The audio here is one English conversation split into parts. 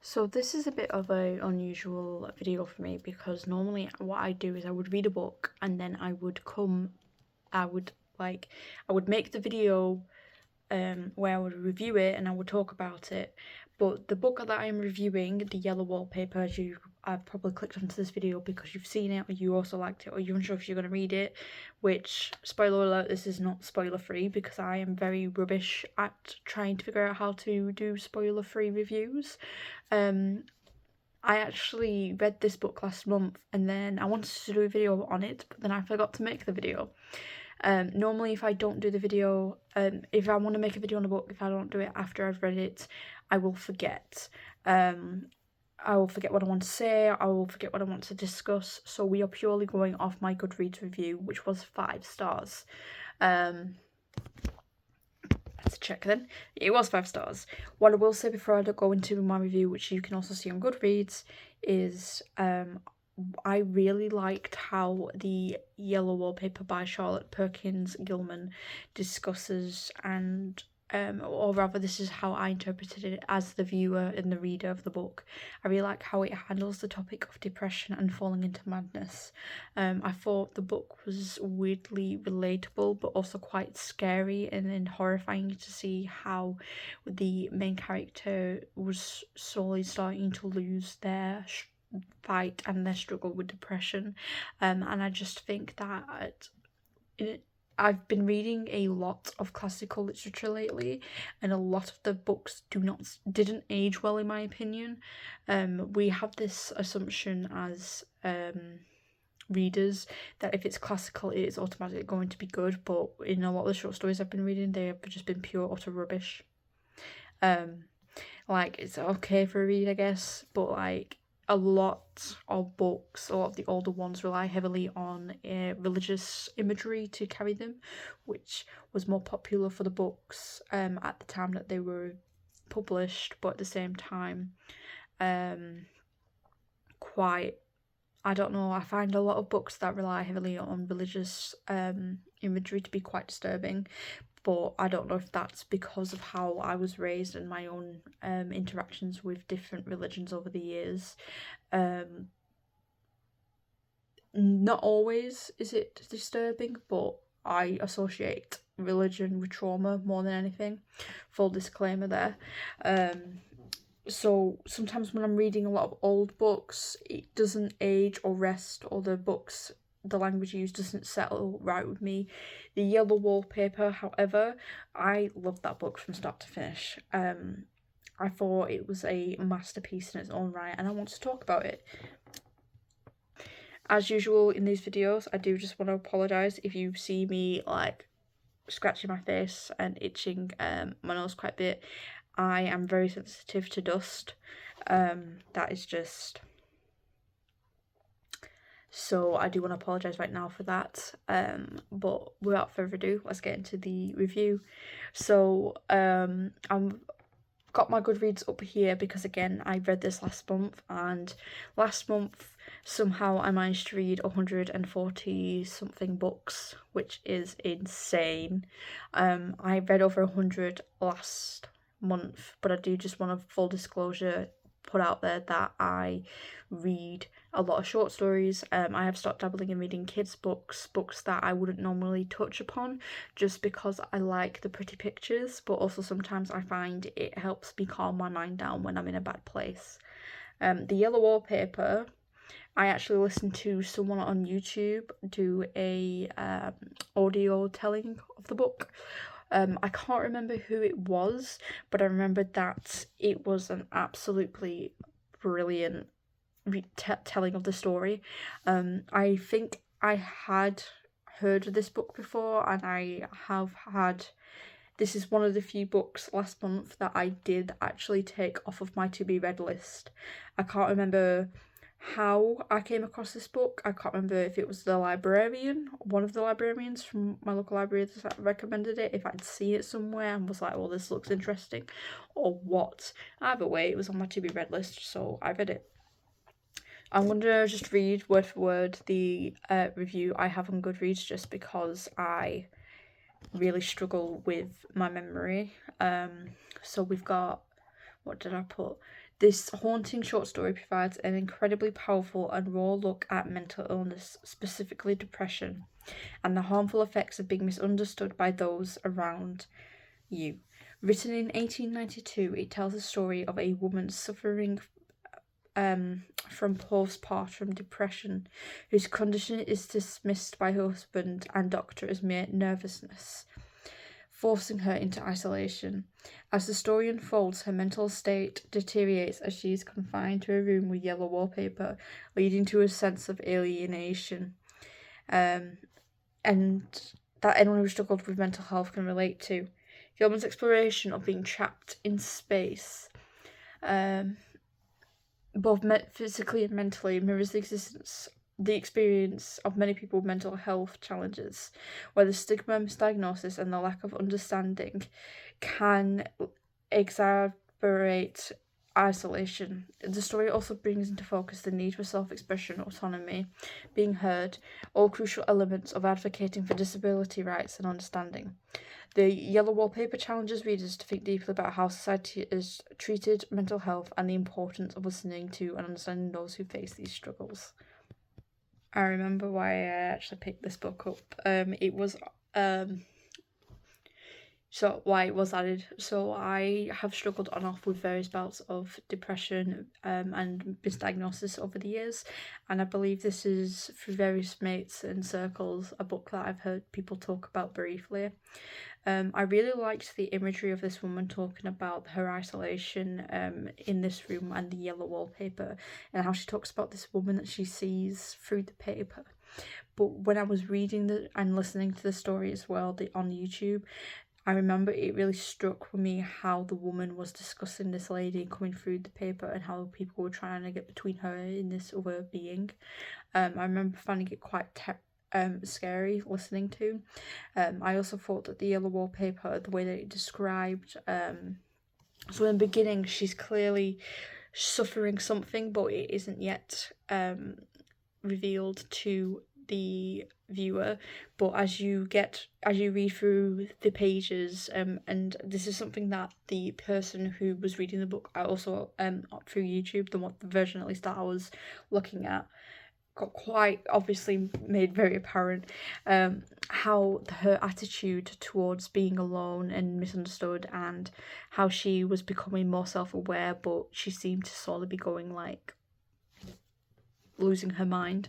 So this is a bit of an unusual video for me because normally what I do is I would read a book and then I would make the video where I would review it and I would talk about it. But the book that I'm reviewing, The Yellow Wallpaper, as I've probably clicked onto this video because you've seen it or you also liked it or you're unsure if you're going to read it, which, spoiler alert, this is not spoiler free because I am very rubbish at trying to figure out how to do spoiler free reviews. I actually read this book last month and then I wanted to do a video on it, but then I forgot to make the video. Normally if I don't do the video, if I want to make a video on a book, if I don't do it after I've read it, I will forget. I will forget what I want to say, I will forget what I want to discuss, so we are purely going off my Goodreads review, which was 5 stars. Let's check then. It was 5 stars. What I will say before I go into my review, which you can also see on Goodreads, is I really liked how The Yellow Wallpaper by Charlotte Perkins Gilman discusses or rather this is how I interpreted it as the viewer and the reader of the book. I really like how it handles the topic of depression and falling into madness. I thought the book was weirdly relatable but also quite scary and then horrifying to see how the main character was slowly starting to lose their fight and their struggle with depression. And I just think that I've been reading a lot of classical literature lately, and a lot of the books didn't age well in my opinion. We have this assumption as readers that if it's classical it is automatically going to be good, but in a lot of the short stories I've been reading they have just been pure utter rubbish. Like, it's okay for a read, I guess, but like a lot of books, a lot of the older ones rely heavily on religious imagery to carry them, which was more popular for the books at the time that they were published, but at the same time quite, I don't know, I find a lot of books that rely heavily on religious imagery to be quite disturbing, but I don't know if that's because of how I was raised and my own interactions with different religions over the years. Not always is it disturbing, but I associate religion with trauma more than anything. Full disclaimer there. So sometimes when I'm reading a lot of old books, it doesn't age or rest, or the language used doesn't settle right with me. The Yellow Wallpaper, however, I loved that book from start to finish. I thought it was a masterpiece in its own right, and I want to talk about it. As usual in these videos, I do just want to apologise if you see me like scratching my face and itching my nose quite a bit. I am very sensitive to dust. That is just... So I do want to apologise right now for that. But without further ado, let's get into the review. So I've got my Goodreads up here because again I read this last month, and last month somehow I managed to read 140 something books, which is insane. I read over 100 last month, but I do just want to full disclosure put out there that I read a lot of short stories. I have started dabbling in reading kids books that I wouldn't normally touch upon just because I like the pretty pictures, but also sometimes I find it helps me calm my mind down when I'm in a bad place. The Yellow Wallpaper, I actually listened to someone on YouTube do a audio telling of the book. I can't remember who it was, but I remembered that it was an absolutely brilliant telling of the story. I think I had heard of this book before, and I have had... This is one of the few books last month that I did actually take off of my to-be-read list. I can't remember how I came across this book. I can't remember if it was the librarian, one of the librarians from my local library that recommended it, if I'd seen it somewhere and was like, well, this looks interesting, or what. Either way, it was on my to-be-read list, so I read it. I'm going to just read word for word the review I have on Goodreads just because I really struggle with my memory. So we've got, what did I put? This haunting short story provides an incredibly powerful and raw look at mental illness, specifically depression, and the harmful effects of being misunderstood by those around you. Written in 1892, it tells the story of a woman suffering from postpartum depression, whose condition is dismissed by her husband and doctor as mere nervousness, forcing her into isolation. As the story unfolds, her mental state deteriorates as she is confined to a room with yellow wallpaper, leading to a sense of alienation. And that anyone who struggled with mental health can relate to. Gilman's exploration of being trapped in space, both physically and mentally, mirrors the experience of many people with mental health challenges, where the stigma, misdiagnosis, and the lack of understanding can exacerbate isolation. The story also brings into focus the need for self-expression, autonomy, being heard, all crucial elements of advocating for disability rights and understanding. The yellow wallpaper challenges readers to think deeply about how society has treated mental health and the importance of listening to and understanding those who face these struggles. I remember why I actually picked this book up. Why it was added. So I have struggled on and off with various bouts of depression and misdiagnosis over the years, and I believe this is, through various mates and circles, a book that I've heard people talk about briefly. I really liked the imagery of this woman talking about her isolation in this room and the yellow wallpaper, and how she talks about this woman that she sees through the paper. But when I was reading and listening to the story as well on YouTube, I remember it really struck with me how the woman was discussing this lady coming through the paper and how people were trying to get between her and this other being. I remember finding it quite scary listening to. I also thought that the yellow wallpaper, the way that it described, so in the beginning she's clearly suffering something, but it isn't yet revealed to the viewer. But as you read through the pages, and this is something that the person who was reading the book, I also through YouTube, the version at least that I was looking at, got quite obviously made very apparent how her attitude towards being alone and misunderstood, and how she was becoming more self-aware, but she seemed to slowly be going like losing her mind.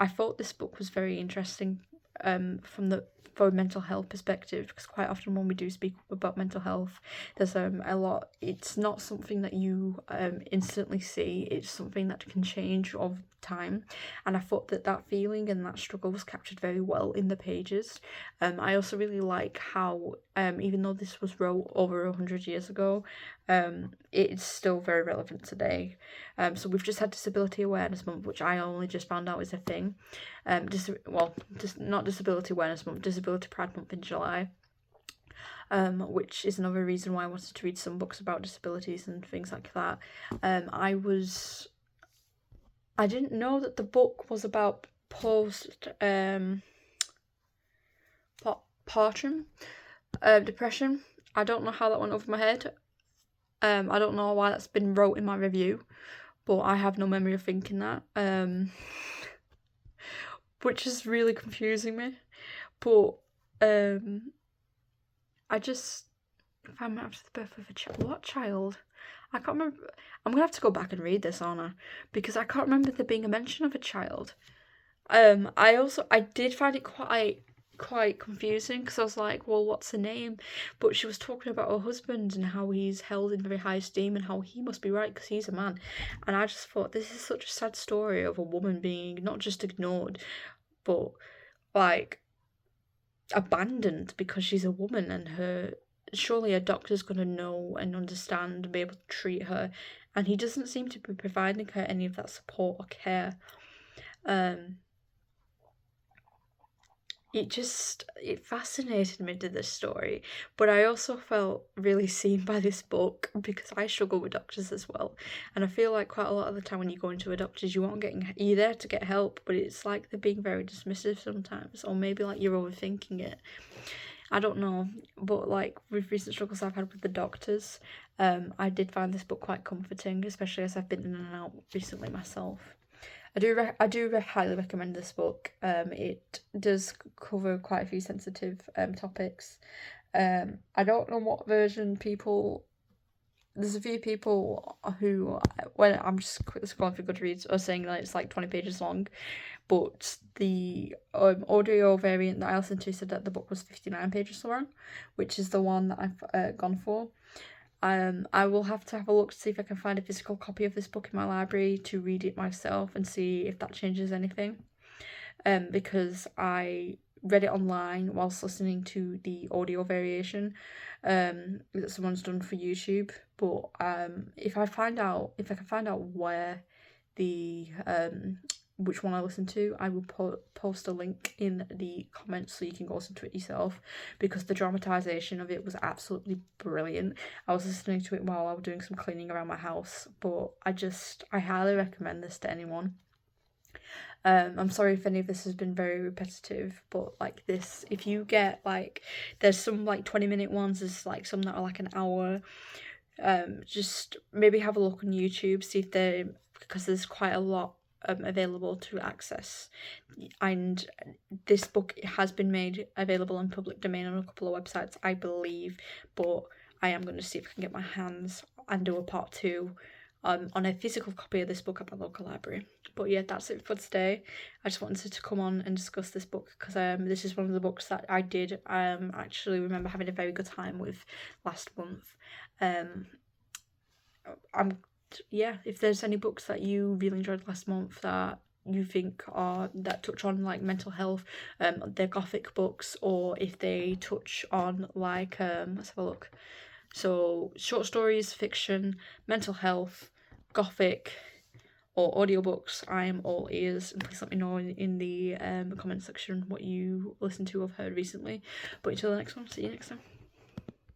I thought this book was very interesting for a mental health perspective, because quite often when we do speak about mental health, there's a lot, it's not something that you instantly see, it's something that can change over time, and I thought that feeling and that struggle was captured very well in the pages. I also really like how even though this was wrote over 100 years ago, it's still very relevant today. So we've just had Disability Awareness Month, which I only just found out is a thing. Not Disability Awareness Month, Disability Pride Month in July, which is another reason why I wanted to read some books about disabilities and things like that. I didn't know that the book was about postpartum depression. I don't know how that went over my head. I don't know why that's been wrote in my review, but I have no memory of thinking that, which is really confusing me. But I just found out after the birth of a child. What child? I can't remember. I'm gonna have to go back and read this, Anna, because I can't remember there being a mention of a child. I did find it quite confusing, because I was like, well, what's her name? But she was talking about her husband and how he's held in very high esteem and how he must be right because he's a man. And I just thought, this is such a sad story of a woman being not just ignored, but like abandoned because she's a woman, and surely a doctor's gonna know and understand and be able to treat her, and he doesn't seem to be providing her any of that support or care. It fascinated me to this story, but I also felt really seen by this book because I struggle with doctors as well, and I feel like quite a lot of the time when you go into a doctor's, you're there to get help, but it's like they're being very dismissive sometimes, or maybe like you're overthinking it. I don't know, but like with recent struggles I've had with the doctors, I did find this book quite comforting, especially as I've been in and out recently myself. I do highly recommend this book. It does cover quite a few sensitive topics. I don't know what version people. There's a few people who, when I'm just quickly scrolling through Goodreads, are saying that it's like 20 pages long, but the audio variant that I listened to said that the book was 59 pages long, which is the one that I've gone for. I will have to have a look to see if I can find a physical copy of this book in my library to read it myself and see if that changes anything. Because I read it online whilst listening to the audio variation that someone's done for YouTube. But if I can find out where the which one I listened to, I will post a link in the comments so you can go listen to it yourself, because the dramatisation of it was absolutely brilliant. I was listening to it while I was doing some cleaning around my house, but I highly recommend this to anyone. I'm sorry if any of this has been very repetitive, but like this, if you get like, there's some like 20-minute ones, there's like some that are like an hour. Just maybe have a look on YouTube, see if they, because there's quite a lot available to access, and this book has been made available in public domain on a couple of websites, I believe, but I am going to see if I can get my hands and do a part 2 on a physical copy of this book at my local library. But yeah, that's it for today. I just wanted to come on and discuss this book because this is one of the books that I did actually remember having a very good time with last month. If there's any books that you really enjoyed last month that you think that touch on like mental health, they're gothic books, or if they touch on like let's have a look. So short stories, fiction, mental health, gothic, or audiobooks, I am all ears, and please let me know in the comment section what you listened to or heard recently. But until the next one, see you next time.